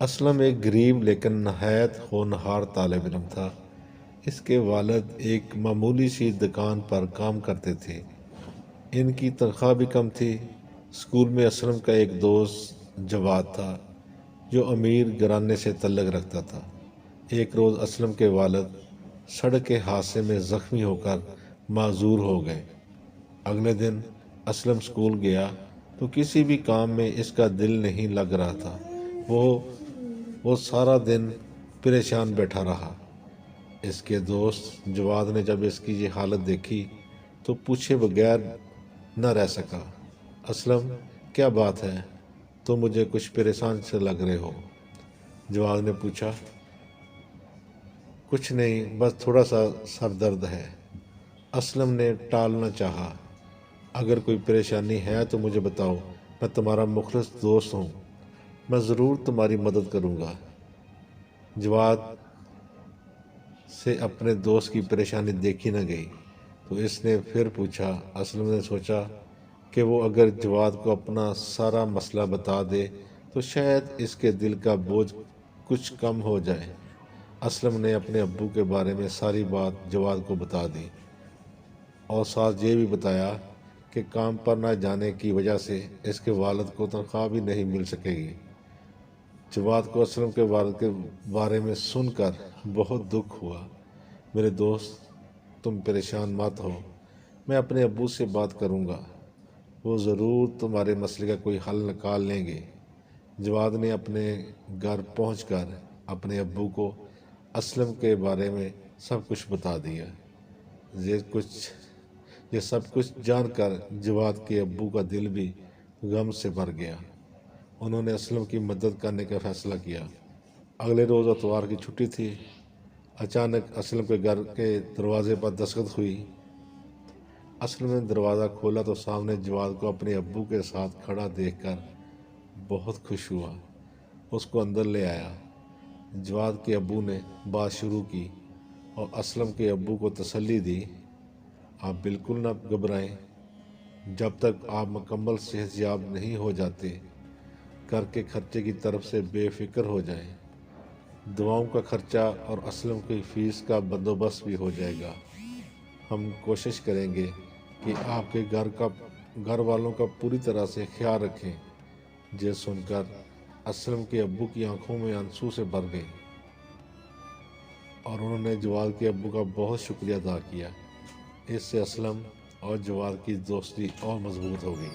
اسلم ایک غریب لیکن نہایت ہونہار طالب علم تھا۔ اس کے والد ایک معمولی سی دکان پر کام کرتے تھے۔ ان کی تنخواہ بھی کم تھی۔ اسکول میں اسلم کا ایک دوست جواد تھا جو امیر گھرانے سے تعلق رکھتا تھا۔ ایک روز اسلم کے والد سڑک کے حادثے میں زخمی ہو کر معذور ہو گئے۔ اگلے دن اسلم اسکول گیا تو کسی بھی کام میں اس کا دل نہیں لگ رہا تھا۔ وہ سارا دن پریشان بیٹھا رہا۔ اس کے دوست جواد نے جب اس کی یہ حالت دیکھی تو پوچھے بغیر نہ رہ سکا، اسلم کیا بات ہے؟ تو مجھے کچھ پریشان سے لگ رہے ہو۔ جواد نے پوچھا، کچھ نہیں، بس تھوڑا سا سر درد ہے۔ اسلم نے ٹالنا چاہا، اگر کوئی پریشانی ہے تو مجھے بتاؤ، میں تمہارا مخلص دوست ہوں، میں ضرور تمہاری مدد کروں گا۔ جواد سے اپنے دوست کی پریشانی دیکھی نہ گئی تو اس نے پھر پوچھا۔ اسلم نے سوچا کہ وہ اگر جواد کو اپنا سارا مسئلہ بتا دے تو شاید اس کے دل کا بوجھ کچھ کم ہو جائے۔ اسلم نے اپنے ابو کے بارے میں ساری بات جواد کو بتا دی اور ساتھ یہ بھی بتایا کہ کام پر نہ جانے کی وجہ سے اس کے والد کو تنخواہ بھی نہیں مل سکے گی۔ جواد کو اسلم کے والد کے بارے میں سن کر بہت دکھ ہوا۔ میرے دوست، تم پریشان مت ہو، میں اپنے ابو سے بات کروں گا، وہ ضرور تمہارے مسئلے کا کوئی حل نکال لیں گے۔ جواد نے اپنے گھر پہنچ کر اپنے ابو کو اسلم کے بارے میں سب کچھ بتا دیا۔ یہ سب کچھ جان کر جواد کے ابو کا دل بھی غم سے بھر گیا۔ انہوں نے اسلم کی مدد کرنے کا فیصلہ کیا۔ اگلے روز اتوار کی چھٹی تھی۔ اچانک اسلم کے گھر کے دروازے پر دستک ہوئی۔ اسلم نے دروازہ کھولا تو سامنے جواد کو اپنے ابو کے ساتھ کھڑا دیکھ کر بہت خوش ہوا۔ اس کو اندر لے آیا۔ جواد کے ابو نے بات شروع کی اور اسلم کے ابو کو تسلی دی، آپ بالکل نہ گھبرائیں، جب تک آپ مکمل صحت یاب نہیں ہو جاتے، گھر کے خرچے کی طرف سے بے فکر ہو جائیں، دواؤں کا خرچہ اور اسلم کی فیس کا بندوبست بھی ہو جائے گا۔ ہم کوشش کریں گے کہ آپ کے گھر والوں کا پوری طرح سے خیال رکھیں۔ یہ سن کر اسلم کے ابو کی آنکھوں میں آنسو سے بھر گئی اور انہوں نے جواد کے ابو کا بہت شکریہ ادا کیا۔ اس سے اسلم اور جواد کی دوستی اور مضبوط ہو گئی۔